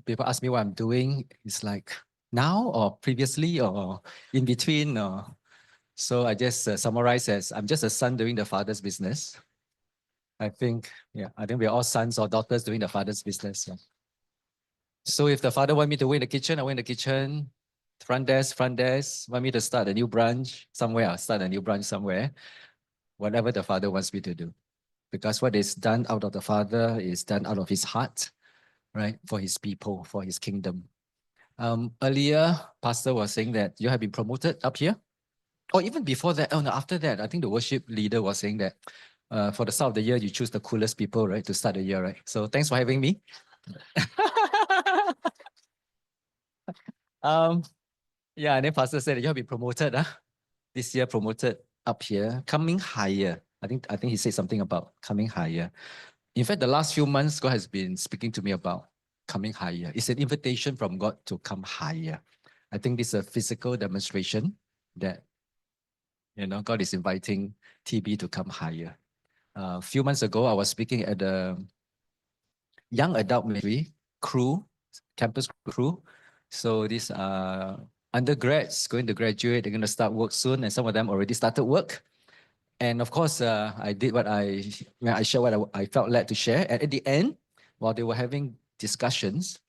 people ask me what I'm doing, it's like now or previously or in between. So I just summarize as I'm just a son doing the father's business. I think we're all sons or daughters doing the father's business. Yeah. So if the father want me to work in the kitchen, I work in the kitchen. Front desk. Want me to start a new branch somewhere, I'll start a new branch somewhere. Whatever the father wants me to do. Because what is done out of the father is done out of his heart, right? For his people, for his kingdom. Earlier, pastor was saying that you have been promoted up here. Or even before that, no, after that, I think the worship leader was saying that for the start of the year, you choose the coolest people, right, to start the year, right? So thanks for having me. Yeah, and then pastor said you have been promoted, this year promoted up here, coming higher. I think he said something about coming higher. In fact, the last few months, God has been speaking to me about coming higher. It's an invitation from God to come higher. I think this is a physical demonstration that God is inviting TB to come higher. A few months ago, I was speaking at the young adult ministry crew, campus crew. So these are undergrads going to graduate. They're going to start work soon, and some of them already started work. And of course, I did what I shared what I felt led to share. And at the end, while they were having discussions,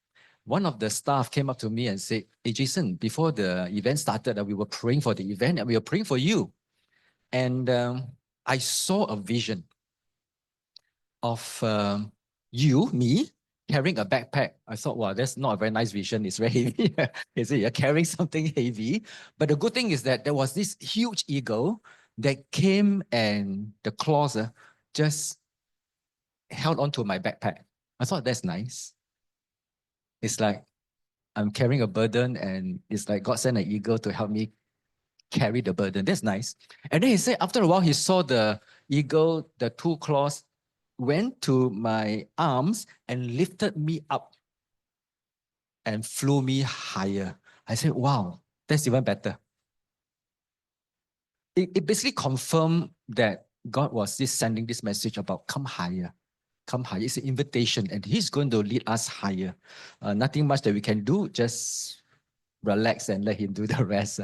one of the staff came up to me and said, "Hey, Jason, before the event started, we were praying for the event and we were praying for you. And I saw a vision of me, carrying a backpack." I thought, wow, that's not a very nice vision. It's very heavy. Is it? You're carrying something heavy. But the good thing is that there was this huge eagle that came and the claws just held onto my backpack. I thought that's nice. It's like I'm carrying a burden and it's like God sent an eagle to help me carry the burden. That's nice. And then he said after a while, he saw the eagle, the two claws went to my arms and lifted me up and flew me higher. I said, wow, that's even better. It basically confirmed that God was sending this message about come higher. Come higher. It's an invitation and he's going to lead us higher. Nothing much that we can do, just relax and let him do the rest.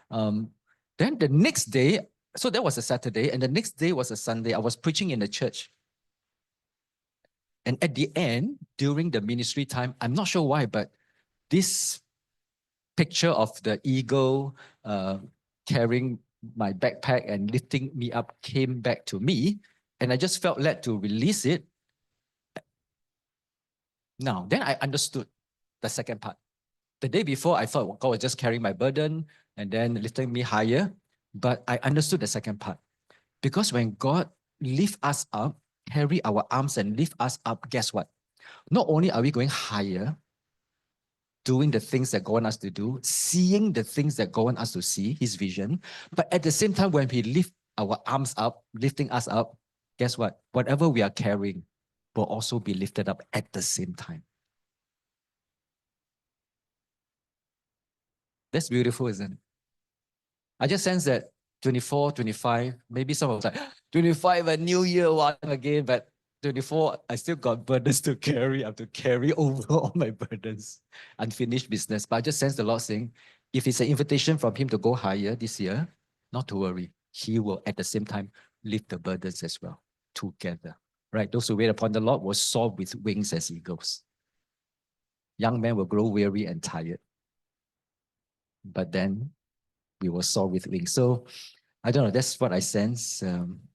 Then the next day, so that was a Saturday, and the next day was a Sunday. I was preaching in the church. And at the end, during the ministry time, I'm not sure why, but this picture of the eagle carrying my backpack and lifting me up came back to me. And I just felt led to release it. Now, then I understood the second part. The day before, I thought God was just carrying my burden and then lifting me higher. But I understood the second part. Because when God lifts us up, carry our arms and lift us up, guess what? Not only are we going higher, doing the things that God wants us to do, seeing the things that God wants us to see, his vision, but at the same time, when we lift our arms up, lifting us up, guess what? Whatever we are carrying will also be lifted up at the same time. That's beautiful, isn't it? I just sense that 24, 25, maybe some of us like 25, a new year, one again, but 24, I still got burdens to carry. I have to carry over all my burdens, unfinished business. But I just sense the Lord saying, if it's an invitation from him to go higher this year, not to worry. He will at the same time lift the burdens as well together. Right? Those who wait upon the Lord will soar with wings as eagles. Young men will grow weary and tired. But then we will soar with wings. So I don't know, that's what I sense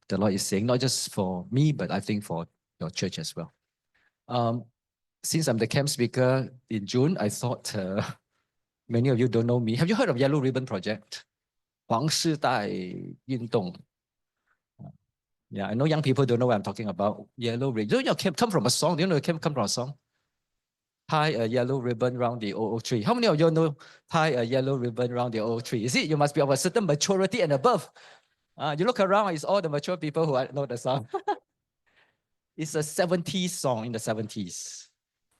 the Lord is saying, not just for me, but I think for your church as well. Since I'm the camp speaker in June, I thought many of you don't know me. Have you heard of Yellow Ribbon Project? 黄世代运动. Yeah, I know young people don't know what I'm talking about. Yellow ribbon. You know, camp come from a song. Do you know camp come from a song? Tie a yellow ribbon round the old tree. How many of you know tie a yellow ribbon round the old tree? Is it you must be of a certain maturity and above? You look around, it's all the mature people who know the song. It's a 70s song in the 70s.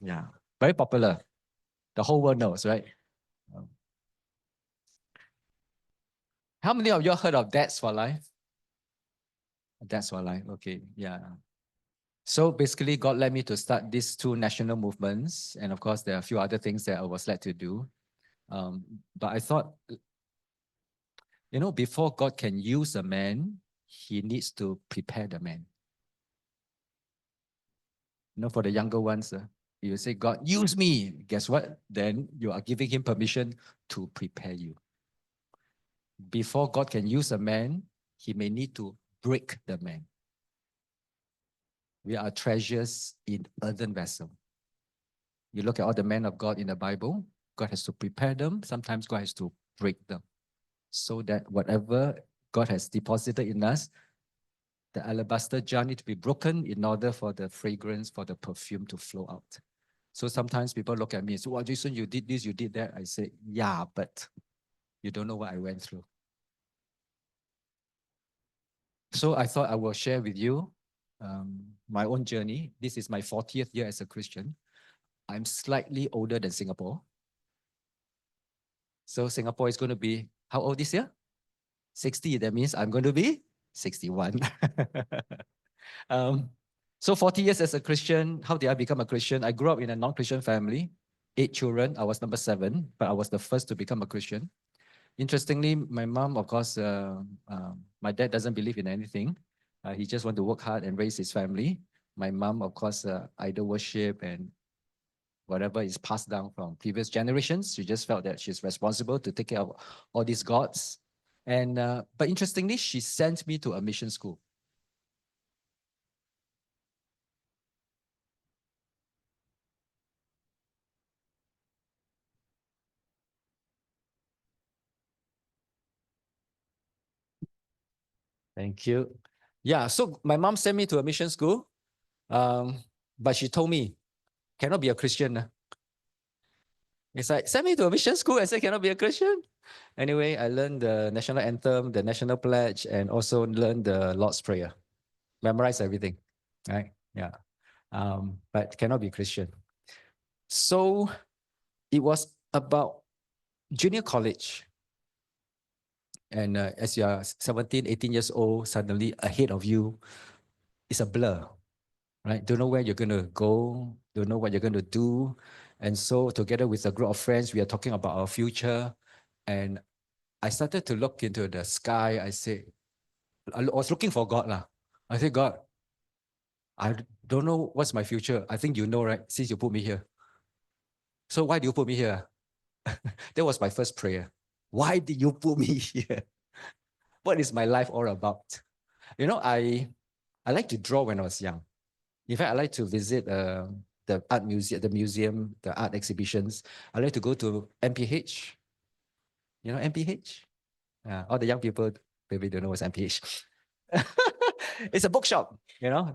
Yeah, very popular. The whole world knows, right? How many of you heard of Dads for Life? Dads for Life, okay, yeah. So basically, God led me to start these two national movements. And of course, there are a few other things that I was led to do. But I thought, before God can use a man, he needs to prepare the man. For the younger ones, you say, God, use me. Guess what? Then you are giving him permission to prepare you. Before God can use a man, he may need to break the man. We are treasures in earthen vessel. You look at all the men of God in the Bible, God has to prepare them. Sometimes God has to break them so that whatever God has deposited in us, the alabaster jar needs to be broken in order for the fragrance, for the perfume to flow out. So sometimes people look at me and say, well, Jason, you did this, you did that. I say, yeah, but you don't know what I went through. So I thought I will share with you my own journey. This is my 40th year as a Christian. I'm slightly older than Singapore. So Singapore is going to be, how old this year? 60. That means I'm going to be 61. So 40 years as a Christian, how did I become a Christian? I grew up in a non-Christian family, 8 children. I was number 7, but I was the first to become a Christian. Interestingly, my mom, of course, my dad doesn't believe in anything. He just want to work hard and raise his family. My mom, of course, idol worship and whatever is passed down from previous generations. She just felt that she's responsible to take care of all these gods. And but interestingly, she sent me to a mission school. Thank you. Yeah, so my mom sent me to a mission school, but she told me, cannot be a Christian. It's like, send me to a mission school and say cannot be a Christian. Anyway, I learned the national anthem, the national pledge, and also learned the Lord's Prayer. Memorize everything, right? Yeah. But cannot be Christian. So it was about junior college. And as you are 17, 18 years old, suddenly ahead of you is a blur, right? Don't know where you're going to go, don't know what you're going to do. And so together with a group of friends, we are talking about our future. And I started to look into the sky. I was looking for God. I said, God, I don't know what's my future. I think you know, right? Since you put me here. So why do you put me here? That was my first prayer. Why did you put me here? What is my life all about? I like to draw when I was young. In fact, I like to visit the art museum, the art exhibitions. I like to go to MPH. You know MPH? All the young people maybe don't know what's MPH. It's a bookshop,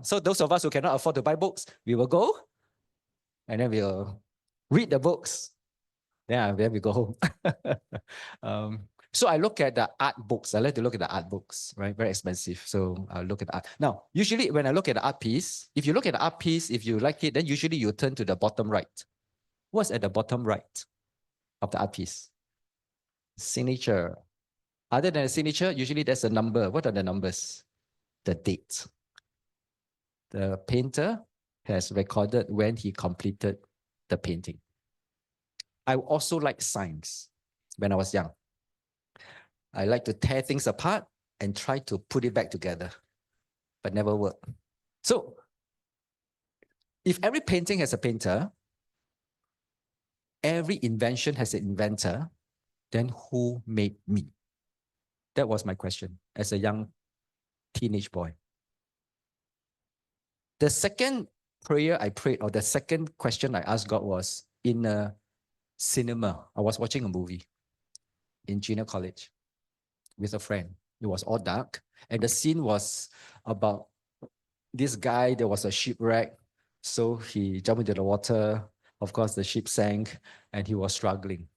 So those of us who cannot afford to buy books, we will go and then we'll read the books. Then we go home. So I look at the art books. I like to look at the art books, right? Very expensive. So I look at the art. Now, usually when I look at the art piece, if you look at the art piece, if you like it, then usually you turn to the bottom right. What's at the bottom right of the art piece? Signature. Other than a signature, usually there's a number. What are the numbers? The date. The painter has recorded when he completed the painting. I also like science when I was young. I like to tear things apart and try to put it back together, but never work. So if every painting has a painter, every invention has an inventor, then who made me? That was my question as a young teenage boy. The second prayer I prayed, or the second question I asked God was in a cinema. I was watching a movie in junior college with a friend. It was all dark. And the scene was about this guy. There was a shipwreck. So he jumped into the water. Of course, the ship sank and he was struggling.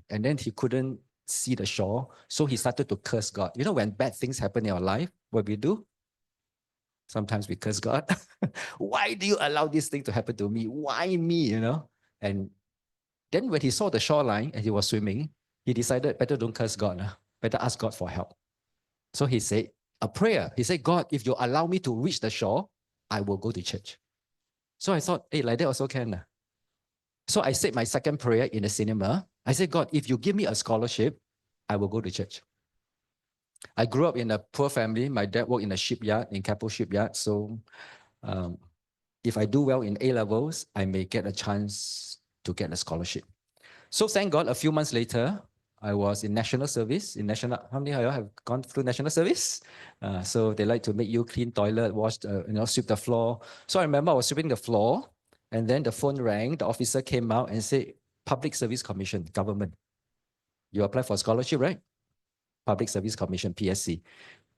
And then he couldn't see the shore. So he started to curse God. When bad things happen in our life, what we do? Sometimes we curse God. Why do you allow this thing to happen to me? Why me, And then when he saw the shoreline and he was swimming, he decided, better don't curse God. Better ask God for help. So he said a prayer. He said, God, if you allow me to reach the shore, I will go to church. So I thought, hey, like that also can. So I said my second prayer in the cinema. I said, God, if you give me a scholarship, I will go to church. I grew up in a poor family. My dad worked in a shipyard, in Keppel Shipyard. So if I do well in A levels, I may get a chance to get a scholarship. So thank God, a few months later, I was in national service. In national, how many of you have gone through national service? So they like to make you clean toilet, wash, sweep the floor. So I remember I was sweeping the floor, and then the phone rang. The officer came out and said, "Public Service Commission, government. You apply for scholarship, right? Public Service Commission, PSC."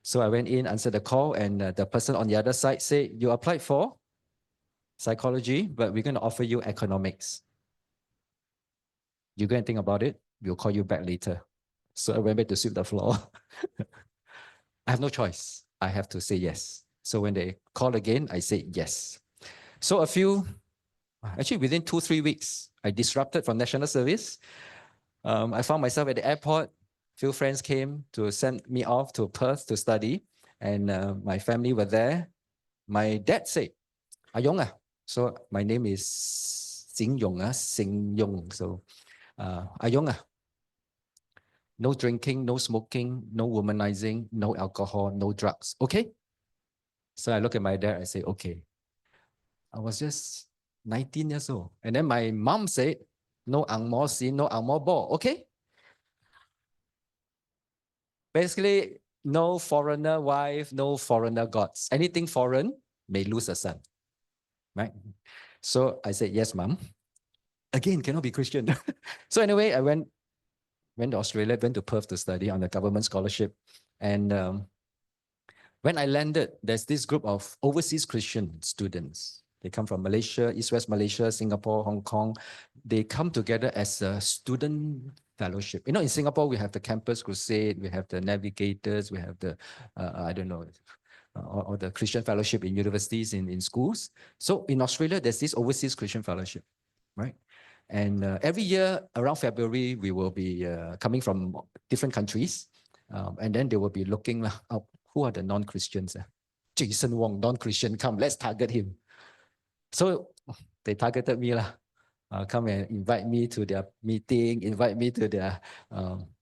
So I went in, answered the call, and the person on the other side said, "You applied for psychology, but we're going to offer you economics. You go and think about it. We'll call you back later." So I went back to sweep the floor. I have no choice. I have to say yes. So when they call again, I say yes. So actually within 2-3 weeks, I disrupted from national service. I found myself at the airport. Few friends came to send me off to Perth to study, and my family were there. My dad said, "Ayong ah." So my name is Sing Yong, Sing Yong. So Ayong ah. No drinking, no smoking, no womanizing, no alcohol, no drugs. Okay? So I look at my dad, I say, okay. I was just 19 years old. And then my mom said, no ang mo sin, no ang mo bo. Okay? Basically, no foreigner wife, no foreigner gods. Anything foreign may lose a son. Right? So I said, yes, mom. Again, cannot be Christian. So anyway, I went to Australia, went to Perth to study on a government scholarship. And when I landed, there's this group of overseas Christian students. They come from Malaysia, East West Malaysia, Singapore, Hong Kong. They come together as a student fellowship. You know, in Singapore, we have the Campus Crusade, we have the Navigators, we have the, I don't know, or the Christian fellowship in universities, in schools. So in Australia, there's this overseas Christian fellowship, right? And every year around February, we will be coming from different countries. And then they will be looking up, who are the non-Christians? Jason Wong, non-Christian, come, let's target him. So they targeted me. Come and invite me to their meeting, invite me to their...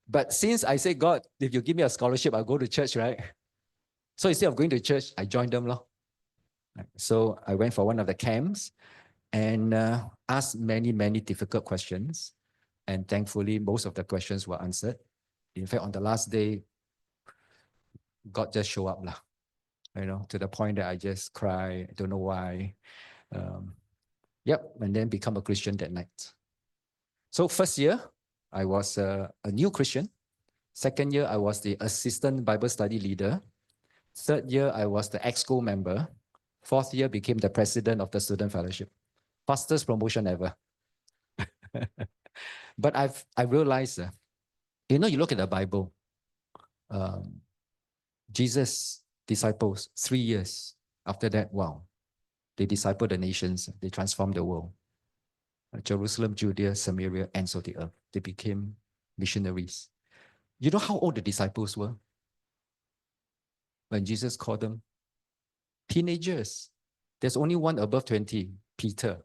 but since I say, God, if you give me a scholarship, I'll go to church, right? So instead of going to church, I joined them. So I went for one of the camps and asked many, many difficult questions. And thankfully, most of the questions were answered. In fact, on the last day, God just showed up, to the point that I just cry. I don't know why. And then become a Christian that night. So first year, I was a new Christian. Second year, I was the assistant Bible study leader. Third year, I was the exco member. Fourth year, became the president of the student fellowship. Fastest promotion ever. But I realized, you look at the Bible, Jesus' disciples, 3 years after that, wow, they discipled the nations, they transformed the world. Jerusalem, Judea, Samaria, ends of the earth. They became missionaries. You know how old the disciples were when Jesus called them? Teenagers. There's only one above 20, Peter.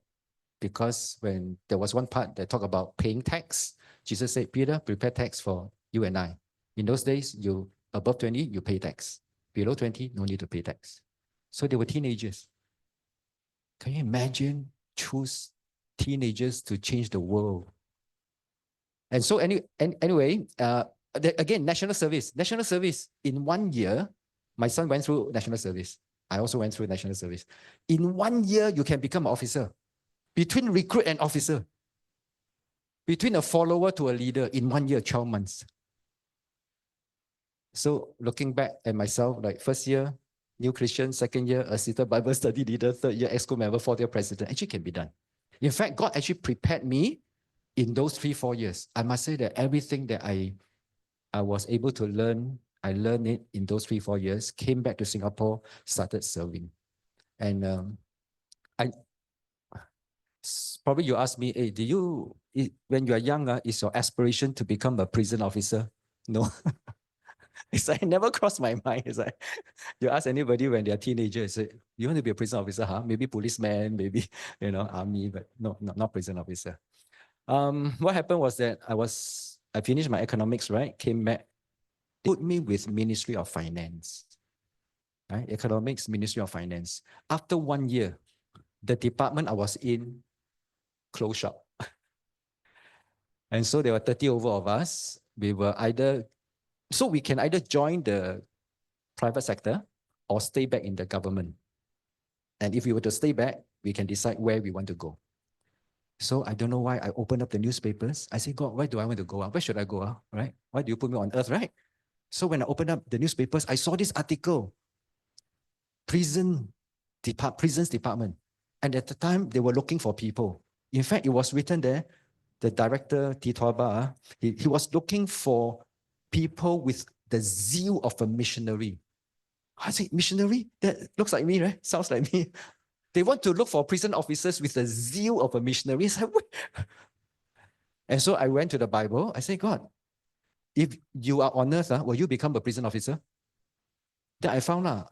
Because when there was one part that talked about paying tax, Jesus said, Peter, prepare tax for you and I. In those days, you above 20, you pay tax. Below 20, no need to pay tax. So they were teenagers. Can you imagine choose teenagers to change the world? And so anyway, again, national service. National service, in 1 year, my son went through national service. I also went through national service. In 1 year, you can become an officer. Between recruit and officer. Between a follower to a leader, in 1 year, 12 months. So looking back at myself, like first year, new Christian, second year, assistant Bible study leader, third year, exco member, fourth year president, actually can be done. In fact, God actually prepared me in those 3-4 years. I must say that everything that I was able to learn, I learned it in those 3-4 years, came back to Singapore, started serving. And probably you ask me, hey, when you are young, is your aspiration to become a prison officer? No. It's like, it never crossed my mind. It's like, you ask anybody when they're teenagers, say, you want to be a prison officer, huh? Maybe policeman, maybe, army, but no, not prison officer. What happened was that I finished my economics, right? Came back, put me with Ministry of Finance, right? Economics, Ministry of Finance. After 1 year, the department I was in closed shop. And so there were 30 over of us. We can either join the private sector or stay back in the government. And if we were to stay back, we can decide where we want to go. So I don't know why I opened up the newspapers. I said, God, where do I want to go? Where should I go? Right? Why do you put me on earth, right? So when I opened up the newspapers, I saw this article, prisons department. And at the time, they were looking for people. In fact, it was written there, the director, Titoba, he was looking for people with the zeal of a missionary. I said, missionary? That looks like me, right? Sounds like me. They want to look for prison officers with the zeal of a missionary. I said, what? And so I went to the Bible. I said, God, if you are on earth, will you become a prison officer? Then I found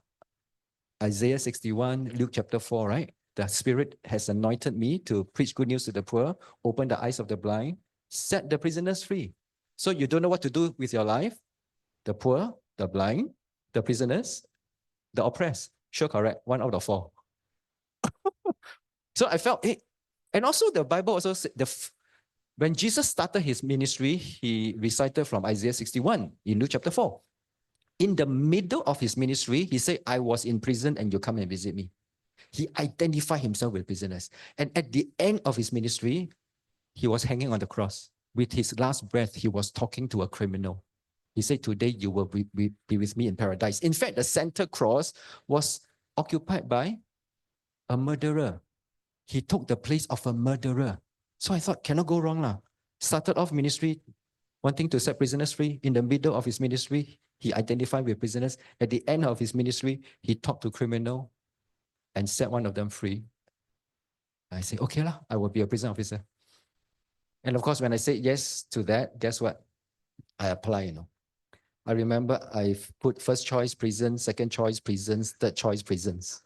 Isaiah 61, Luke chapter 4, right? The Spirit has anointed me to preach good news to the poor, open the eyes of the blind, set the prisoners free. So you don't know what to do with your life? The poor, the blind, the prisoners, the oppressed. Sure, correct. 1 out of 4. So I felt it. And also the Bible also said, when Jesus started his ministry, he recited from Isaiah 61 in Luke chapter 4. In the middle of his ministry, he said, I was in prison and you come and visit me. He identified himself with prisoners. And at the end of his ministry, he was hanging on the cross. With his last breath, he was talking to a criminal. He said, today you will be with me in paradise. In fact, the center cross was occupied by a murderer. He took the place of a murderer. So I thought, cannot go wrong lah. Started off ministry wanting to set prisoners free. In the middle of his ministry, he identified with prisoners. At the end of his ministry, he talked to criminal and set one of them free. I said, okay lah, I will be a prison officer. And of course, when I said yes to that, guess what? I apply, I remember I put first choice prison, second choice prisons, third choice prisons.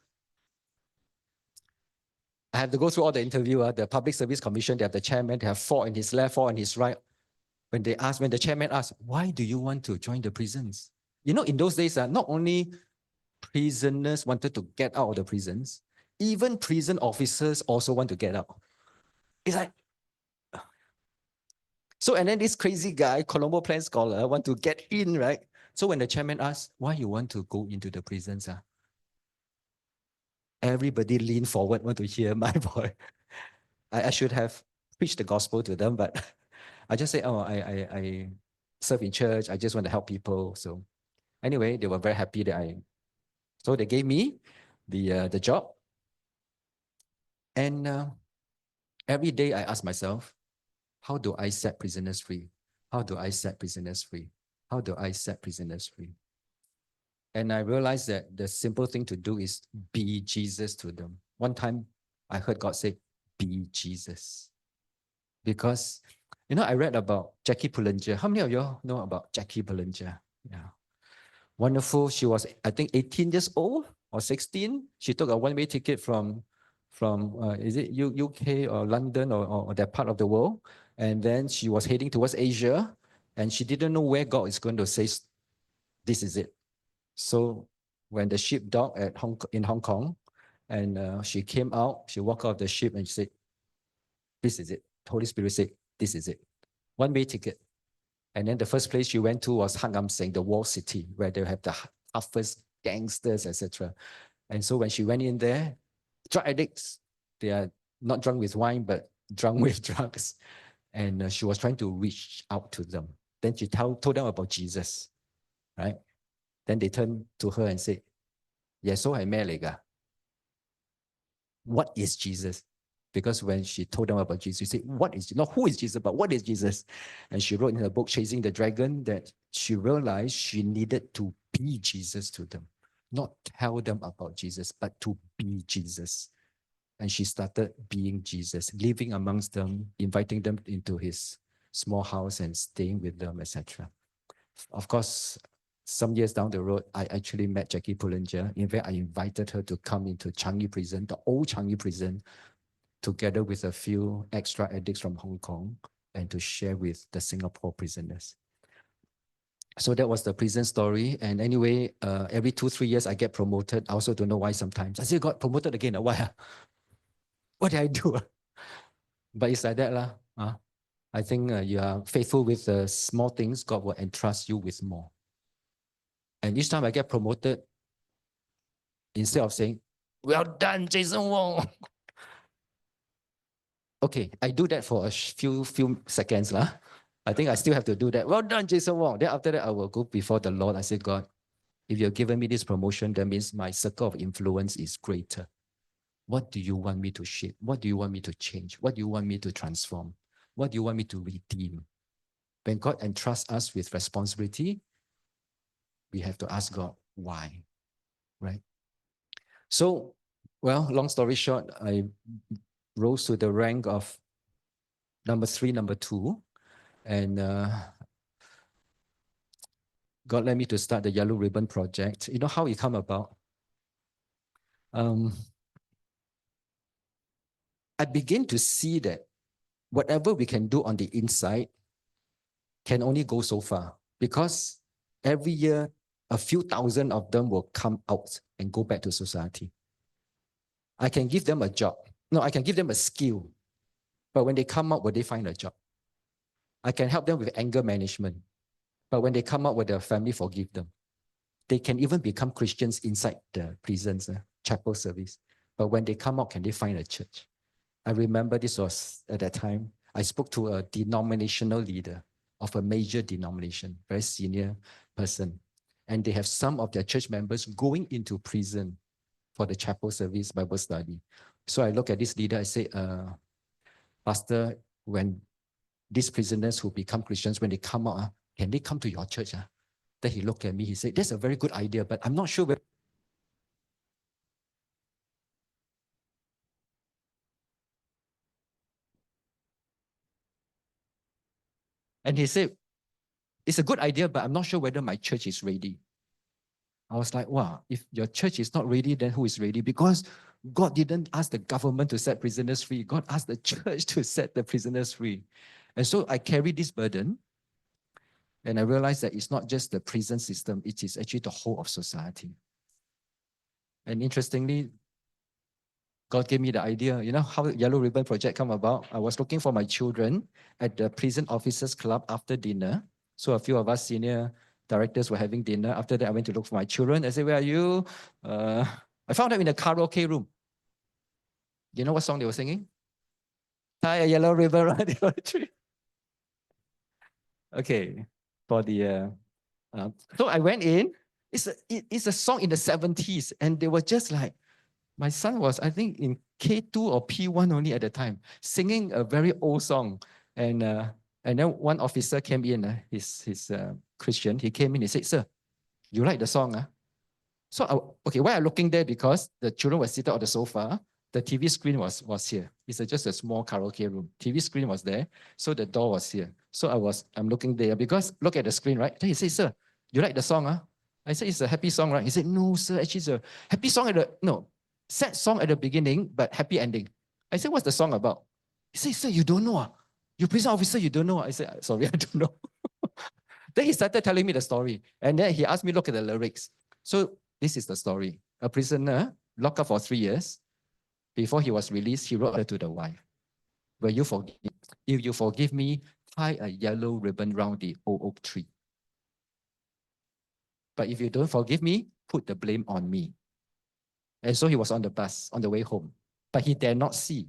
I have to go through all the interview. The Public Service Commission, they have the chairman, they have 4 on his left, 4 on his right. When the chairman asked, why do you want to join the prisons? In those days, not only prisoners wanted to get out of the prisons, even prison officers also want to get out. It's like, so, and then this crazy guy, Colombo Plan scholar, want to get in, right? So when the chairman asked, why you want to go into the prisons? Everybody leaned forward, want to hear my voice. I should have preached the gospel to them, but I just say, I serve in church. I just want to help people. So anyway, they were very happy that so they gave me the job. And every day I ask myself, how do I set prisoners free? How do I set prisoners free? How do I set prisoners free? And I realized that the simple thing to do is be Jesus to them. One time I heard God say, be Jesus. Because, I read about Jackie Pullinger. How many of you know about Jackie Pullinger? Yeah. Wonderful. She was, I think, 18 years old or 16. She took a one-way ticket from is it UK or London or that part of the world? And then she was heading towards Asia, and she didn't know where God is going to say, this is it. So when the ship docked in Hong Kong, and she came out, she walked out of the ship and she said, this is it. Holy Spirit said, this is it. One-way ticket. And then the first place she went to was Hang Am Seng, the wall city, where they have the toughest gangsters, etc. And so when she went in there, drug addicts, they are not drunk with wine, but drunk with drugs. And she was trying to reach out to them. Then she told them about Jesus, right? Then they turned to her and said, Yeso hai me lega. What is Jesus? Because when she told them about Jesus, she said, what is, not who is Jesus, but what is Jesus? And she wrote in her book, Chasing the Dragon, that she realized she needed to be Jesus to them. Not tell them about Jesus, but to be Jesus. And she started being Jesus, living amongst them, inviting them into his small house and staying with them, etc. Of course, some years down the road, I actually met Jackie Pullinger. In fact, I invited her to come into Changi Prison, the old Changi Prison, together with a few extra addicts from Hong Kong, and to share with the Singapore prisoners. So that was the prison story. And anyway, every 2-3 years, I get promoted. I also don't know why sometimes. I say, got promoted again. Why? What did I do? But it's like that. I think you are faithful with the small things, God will entrust you with more. And each time I get promoted, instead of saying, well done, Jason Wong. Okay, I do that for a few seconds. I think I still have to do that. Well done, Jason Wong. Then after that, I will go before the Lord. I say, God, if you've given me this promotion, that means my circle of influence is greater. What do you want me to shape? What do you want me to change? What do you want me to transform? What do you want me to redeem? When God entrusts us with responsibility, we have to ask God, why? Right? So, well, long story short, I rose to the rank of number 3, number 2. And God led me to start the Yellow Ribbon Project. You know how it come about? I begin to see that whatever we can do on the inside can only go so far, because every year, a few thousand of them will come out and go back to society. I can give them a job. No, I can give them a skill. But when they come out, will they find a job? I can help them with anger management. But when they come out, will their family forgive them? They can even become Christians inside the prisons, chapel service. But when they come out, can they find a church? I remember this was at that time, I spoke to a denominational leader of a major denomination, very senior person. And they have some of their church members going into prison for the chapel service Bible study. So I look at this leader, I say, Pastor, when these prisoners who become Christians, when they come out, can they come to your church? Then he looked at me, he said, that's a very good idea, but I'm not sure whether. And he said, it's a good idea, but I'm not sure whether my church is ready. I was like, wow, if your church is not ready, then who is ready? Because God didn't ask the government to set prisoners free. God asked the church to set the prisoners free. And so I carry this burden, and I realized that it's not just the prison system, it is actually the whole of society. And interestingly, God gave me the idea. You know how Yellow Ribbon Project come about? I was looking for my children at the Prison Officers Club after dinner. So a few of us senior directors were having dinner. After that, I went to look for my children. I said, where are you? I found them in the karaoke room. You know what song they were singing? Tie a yellow ribbon around the tree. Okay, for the so I went in. It's a song in the 70s, and they were just like, my son was, I think, in K2 or P1 only at the time, singing a very old song. And then one officer came in, he's Christian. He came in, he said, sir, you like the song? So, okay, why I'm looking there? Because the children were seated on the sofa. The TV screen was here. It's just a small karaoke room. TV screen was there. So the door was here. So I'm looking there because look at the screen, right? Then he said, sir, you like the song? I said, it's a happy song, right? He said, no, sir, actually it's a happy song sad song at the beginning, but happy ending. I said, what's the song about? He said, sir, you don't know. You prison officer, you don't know. I said, sorry, I don't know. Then he started telling me the story. And then he asked me, look at the lyrics. So this is the story. A prisoner locked up for 3 years. Before he was released, he wrote to the wife, will you forgive? If you forgive me, tie a yellow ribbon round the oak tree. But if you don't forgive me, put the blame on me. And so he was on the bus on the way home, but he dare not see.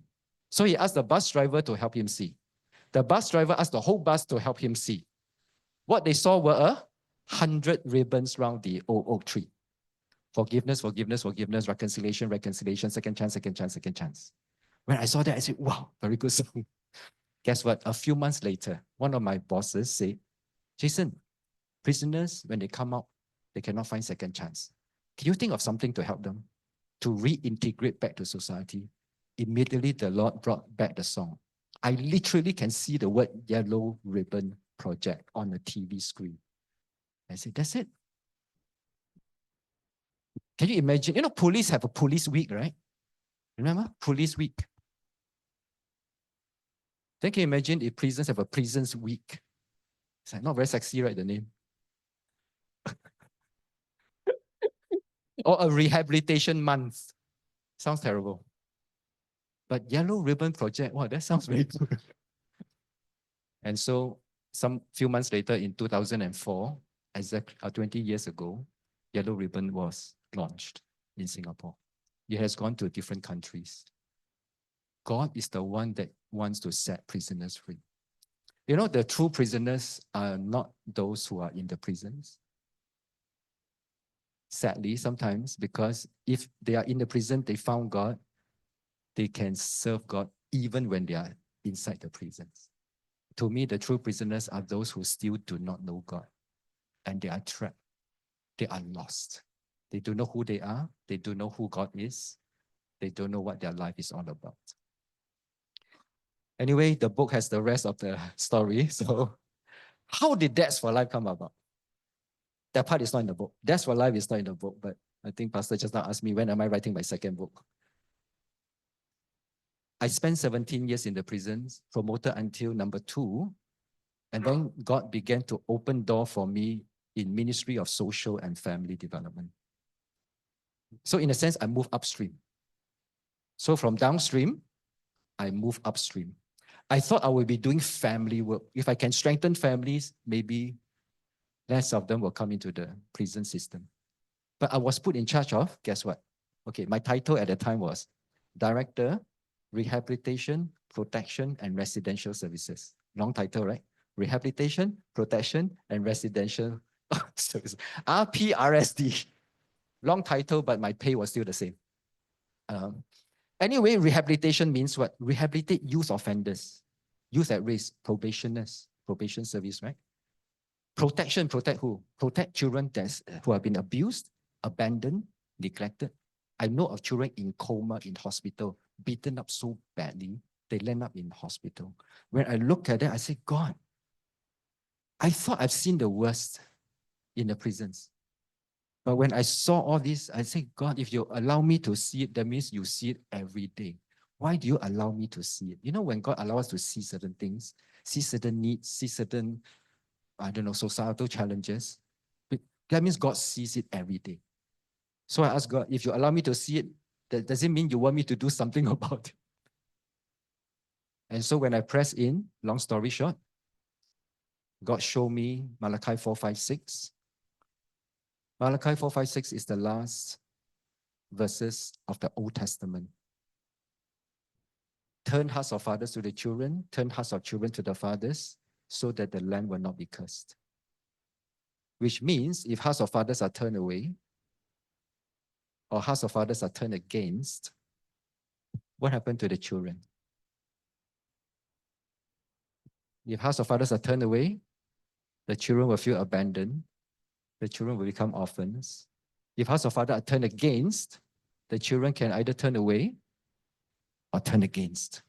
So he asked the bus driver to help him see. The bus driver asked the whole bus to help him see. What they saw were 100 ribbons round the oak tree. Forgiveness, forgiveness, forgiveness, reconciliation, reconciliation, second chance, second chance, second chance. When I saw that, I said, wow, very good song. Guess what? A few months later, one of my bosses said, Jason, prisoners, when they come out, they cannot find second chance. Can you think of something to help them to reintegrate back to society? Immediately, the Lord brought back the song. I literally can see the word Yellow Ribbon Project on the TV screen. I said, that's it. Can you imagine? You know, police have a police week, right? Remember? Police week. Then can you imagine if prisons have a prisons week? It's like not very sexy, right, the name? Or a rehabilitation month. Sounds terrible. But Yellow Ribbon Project, wow, that sounds very good. And so some few months later in 2004, exactly 20 years ago, Yellow Ribbon was launched in Singapore. It has gone to different countries. God is the one that wants to set prisoners free. You know, the true prisoners are not those who are in the prisons. Sadly, sometimes, because if they are in the prison, they found God, they can serve God even when they are inside the prisons. To me, the true prisoners are those who still do not know God, and they are trapped. They are lost. They don't know who they are. They don't know who God is. They don't know what their life is all about. Anyway, the book has the rest of the story. So how did Dads for Life come about? That part is not in the book. Dads for Life is not in the book, but I think Pastor just now asked me, when am I writing my second book? I spent 17 years in the prisons, promoted until number 2, and then God began to open door for me in Ministry of Social and Family Development. So in a sense, I moved upstream. So from downstream, I moved upstream. I thought I would be doing family work. If I can strengthen families, maybe less of them will come into the prison system. But I was put in charge of, guess what? Okay, my title at the time was Director, Rehabilitation, Protection, and Residential Services. Long title, right? Rehabilitation, Protection, and Residential Services. RPRSD. Long title, but my pay was still the same. Anyway, rehabilitation means what? Rehabilitate youth offenders, youth at risk, probationers, probation service, right? Protection, protect who? Protect children who have been abused, abandoned, neglected. I know of children in coma in hospital, beaten up so badly, they land up in hospital. When I look at it, I say, God, I thought I've seen the worst in the prisons. But when I saw all this, I say, God, if you allow me to see it, that means you see it every day. Why do you allow me to see it? You know, when God allows us to see certain things, see certain needs, see certain, I don't know, societal challenges, that means God sees it every day. So I asked God, if you allow me to see it, that does it mean you want me to do something about it? And so when I press in, long story short, God showed me Malachi 4:5-6. Malachi 4:5-6 is the last verses of the Old Testament. Turn hearts of fathers to the children, turn hearts of children to the fathers, so that the land will not be cursed. Which means if hearts of fathers are turned away, or hearts of fathers are turned against, what happened to the children? If hearts of fathers are turned away, the children will feel abandoned, the children will become orphans. If hearts of fathers are turned against, the children can either turn away or turn against.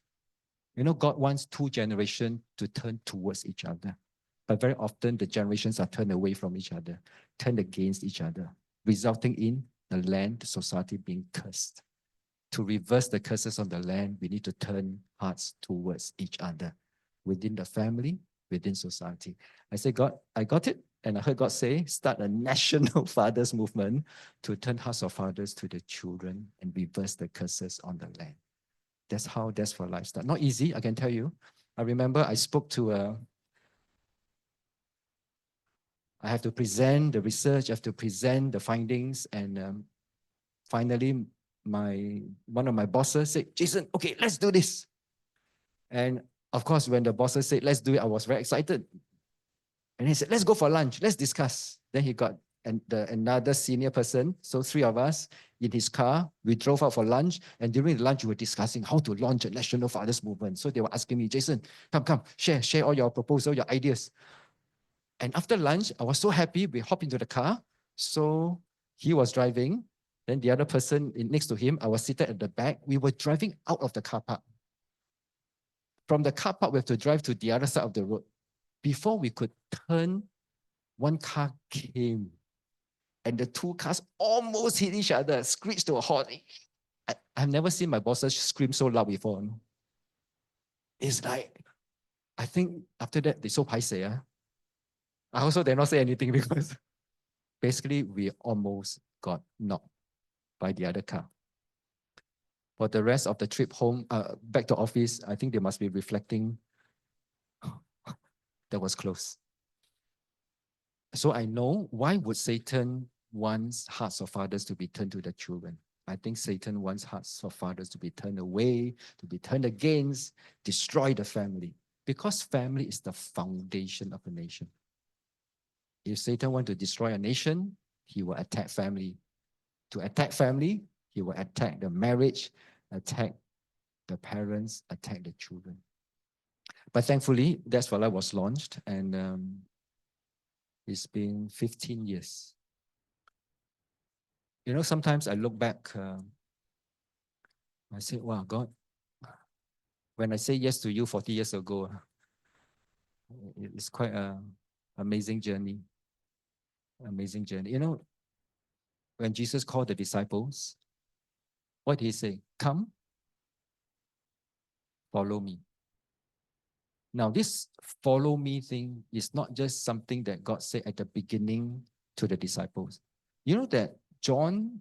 You know, God wants 2 generations to turn towards each other. But very often the generations are turned away from each other, turned against each other, resulting in the land, the society being cursed. To reverse the curses on the land, we need to turn hearts towards each other, within the family, within society. I say, God, I got it. And I heard God say, start a national fathers movement to turn hearts of fathers to the children and reverse the curses on the land. That's how That's for Life started. Not easy, I can tell you. I remember I spoke to I have to present the research, I have to present the findings, and finally, one of my bosses said, Jason, okay, let's do this. And of course, when the bosses said, let's do it, I was very excited. And he said, let's go for lunch, let's discuss. Then he got another senior person, so 3 of us in his car, we drove out for lunch, and during the lunch, we were discussing how to launch a National Fathers Movement. So they were asking me, Jason, come, share all your proposals, your ideas. And after lunch, I was so happy, we hopped into the car. So he was driving, then the other person next to him, I was seated at the back. We were driving out of the car park. From the car park, we have to drive to the other side of the road. Before we could turn, one car came and the two cars almost hit each other, screeched to a halt. I've never seen my bosses scream so loud before. No? It's like, I think after that, they so paiseh. I also did not say anything because basically we almost got knocked by the other car. For the rest of the trip home, back to office, I think they must be reflecting, that was close. So I know why would Satan wants hearts of fathers to be turned to the children. I think Satan wants hearts of fathers to be turned away, to be turned against, destroy the family. Because family is the foundation of a nation. If Satan wants to destroy a nation, he will attack family. To attack family, he will attack the marriage, attack the parents, attack the children. But thankfully, That's For Life was launched, and it's been 15 years. You know, sometimes I look back, I say, wow, God, when I say yes to you 40 years ago, it's quite an amazing journey. Amazing journey. You know, when Jesus called the disciples, what did he say? Come, follow me. Now, this follow me thing is not just something that God said at the beginning to the disciples. You know that John,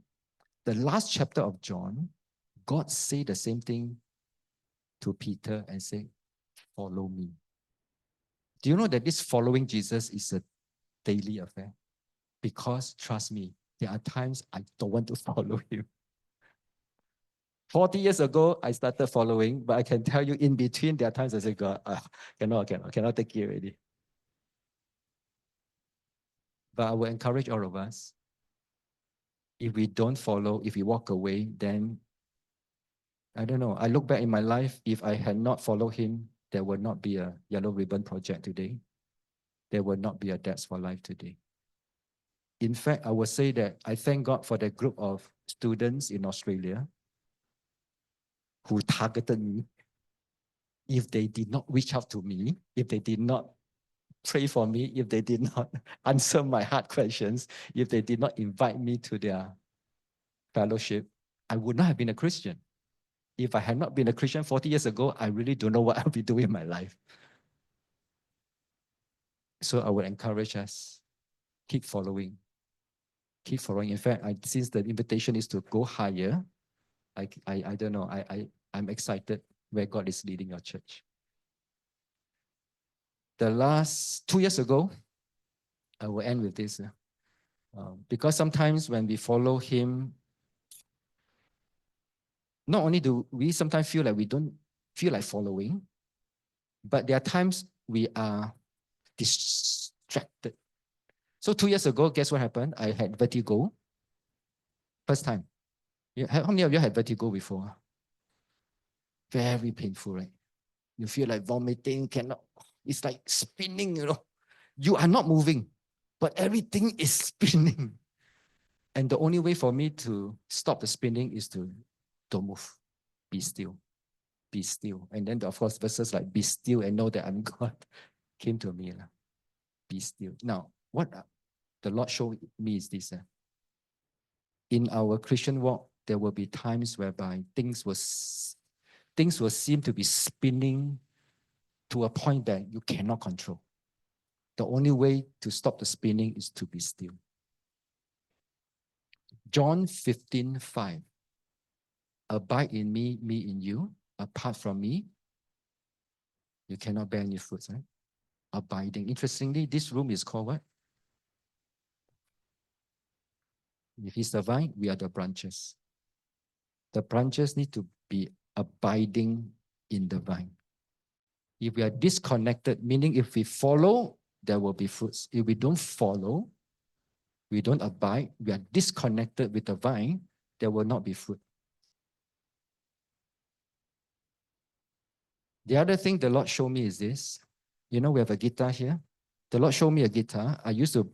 the last chapter of John, God said the same thing to Peter and say, follow me. Do you know that this following Jesus is a daily affair? Because trust me, there are times I don't want to follow him. 40 years ago, I started following, but I can tell you in between, there are times I say, God, cannot take it already. But I will encourage all of us, if we don't follow, if we walk away, then I don't know. I look back in my life, if I had not followed him, there would not be a Yellow Ribbon Project today. There would not be a Dads for Life today. In fact, I would say that I thank God for that group of students in Australia who targeted me. If they did not reach out to me, if they did not pray for me, if they did not answer my hard questions, if they did not invite me to their fellowship, I would not have been a Christian. If I had not been a Christian 40 years ago, I really don't know what I'll be doing in my life. So I would encourage us, keep following. Keep following. In fact, since the invitation is to go higher, I don't know, I'm excited where God is leading your church. The last 2 years ago, I will end with this. Because sometimes when we follow him, not only do we sometimes feel like we don't feel like following, but there are times we are distracted. So 2 years ago, guess what happened? I had vertigo. First time. How many of you had vertigo before? Very painful, right? You feel like vomiting, cannot. It's like spinning, you know. You are not moving, but everything is spinning. And the only way for me to stop the spinning is to don't move. Be still. Be still. And then, of course, verses like, be still and know that I'm God came to me. Be still. Now, what the Lord showed me is this. In our Christian walk, there will be times whereby things will seem to be spinning to a point that you cannot control. The only way to stop the spinning is to be still. John 15:5. Abide in me, me in you. Apart from me, you cannot bear any fruits, right? Abiding. Interestingly, this room is called what? If he's the vine, we are the branches. The branches need to be abiding in the vine. If we are disconnected, meaning if we follow, there will be fruits. If we don't follow, we don't abide, we are disconnected with the vine, there will not be fruit. The other thing the Lord showed me is this. You know, we have a guitar here. The Lord showed me a guitar. I used to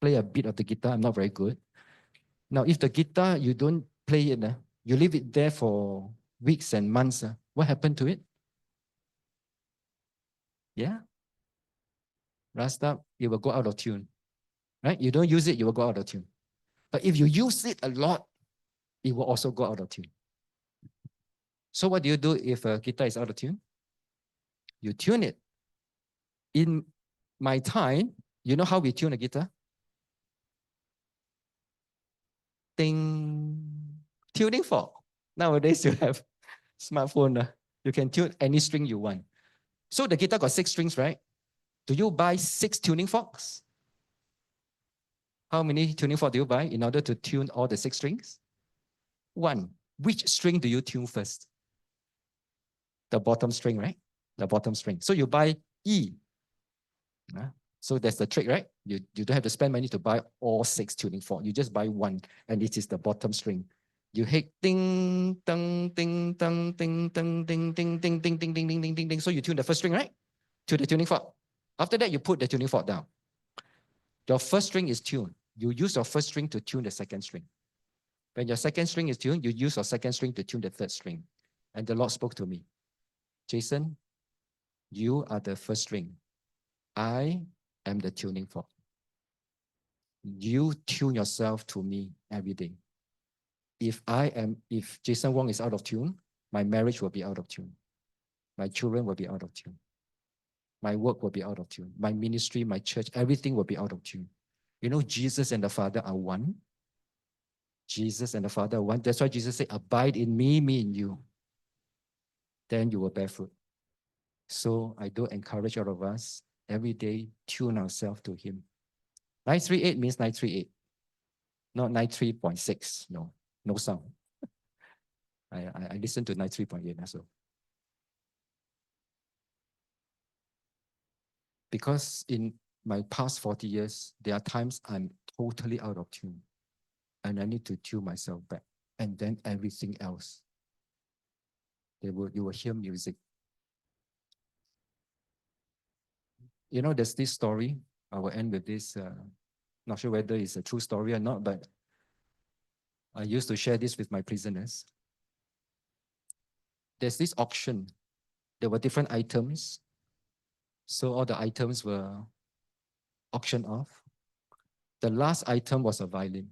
play a bit of the guitar. I'm not very good. Now, if the guitar, you don't play it, you leave it there for weeks and months, what happened to it? Yeah. Rust up, it will go out of tune. Right? You don't use it, you will go out of tune. But if you use it a lot, it will also go out of tune. So what do you do if a guitar is out of tune? You tune it. In my time, you know how we tune a guitar? Ding. Tuning fork. Nowadays you have smartphone. You can tune any string you want. So the guitar got 6 strings, right? Do you buy 6 tuning forks? How many tuning forks do you buy in order to tune all the 6 strings? 1. Which string do you tune first? The bottom string, right? The bottom string. So you buy E. So that's the trick, right? You don't have to spend money to buy all 6 tuning forks. You just buy 1, and it is the bottom string. You hit ding, ding, ding, ding, ding, ding, ding, ding, ding, ding, ding, ding, ding, ding, ding, ding. So you tune the first string, right? To the tuning fork. After that, you put the tuning fork down. Your first string is tuned. You use your first string to tune the second string. When your second string is tuned, you use your second string to tune the third string. And the Lord spoke to me. Jason, you are the first string. I am the tuning fork. You tune yourself to me every day. If Jason Wong is out of tune, my marriage will be out of tune. My children will be out of tune. My work will be out of tune. My ministry, my church, everything will be out of tune. You know, Jesus and the Father are one. Jesus and the Father are one. That's why Jesus said, abide in me, me in you. Then you will bear fruit. So I do encourage all of us, every day, tune ourselves to Him. 938 means 938, not 93.6. No sound. I listen to 93.8 also. Because in my past 40 years, there are times I'm totally out of tune and I need to tune myself back. And then everything else, you will hear music. You know, there's this story. I will end with this. Not sure whether it's a true story or not, but I used to share this with my prisoners. There's this auction. There were different items. So all the items were auctioned off. The last item was a violin.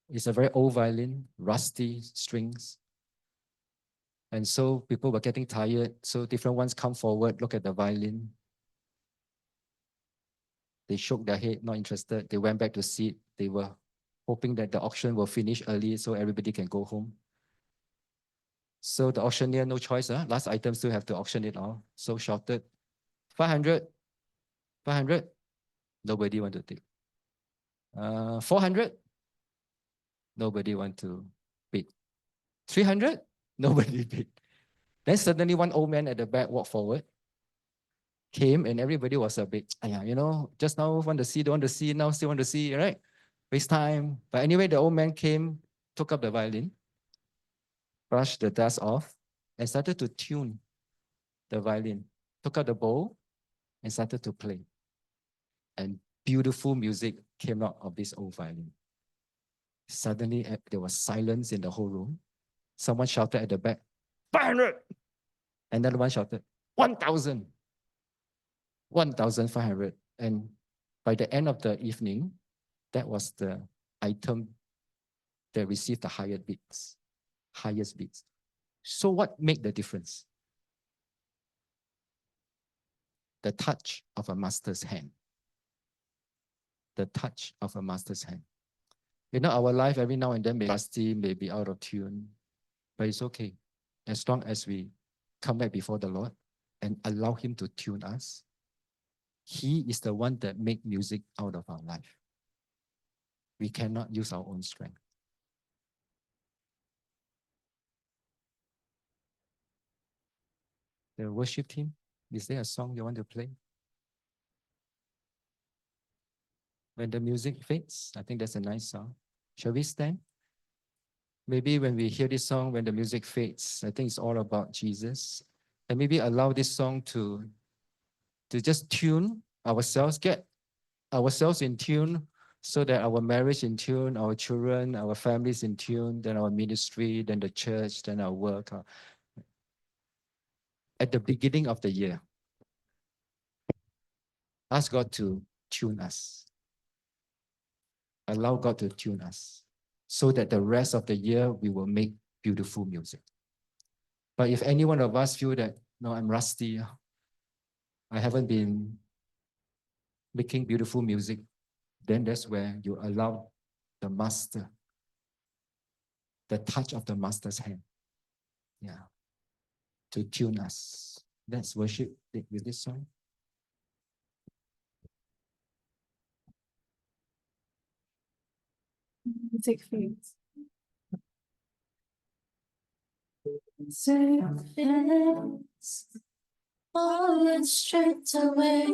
It's a very old violin, rusty strings. And so people were getting tired. So different ones come forward, look at the violin. They shook their head, not interested. They went back to sit. They were hoping that the auction will finish early so everybody can go home. So the auctioneer, no choice. Last item still have to auction it off. So shouted, 500, 500. Nobody want to take. 400. Nobody want to bid. 300. Nobody bid. Then suddenly one old man at the back walked forward, came, and everybody was a bit, just now want to see, don't want to see, now still want to see, right? Waste time. But anyway, the old man came, took up the violin, brushed the dust off, and started to tune the violin. Took out the bow and started to play. And beautiful music came out of this old violin. Suddenly, there was silence in the whole room. Someone shouted at the back, 500! Another one shouted, 1,000! 1,500. And by the end of the evening, that was the item that received the highest bids. So what made the difference? The touch of a master's hand. The touch of a master's hand. Our life every now and then may be rusty, may be out of tune, but it's okay. As long as we come back before the Lord and allow Him to tune us, He is the one that makes music out of our life. We cannot use our own strength. The worship team, is there a song you want to play? When the music fades, I think that's a nice song. Shall we stand? Maybe when we hear this song, when the music fades, I think it's all about Jesus. And maybe allow this song to just tune ourselves, get ourselves in tune so that our marriage in tune, our children, our families in tune, then our ministry, then the church, then our work. At the beginning of the year, ask God to tune us. Allow God to tune us so that the rest of the year we will make beautiful music. But if any one of us feel that, no, I'm rusty, I haven't been making beautiful music, then that's where you allow the master, the touch of the master's hand, yeah, to tune us. Let's worship with this song. Music fades. Surface, falling straight away.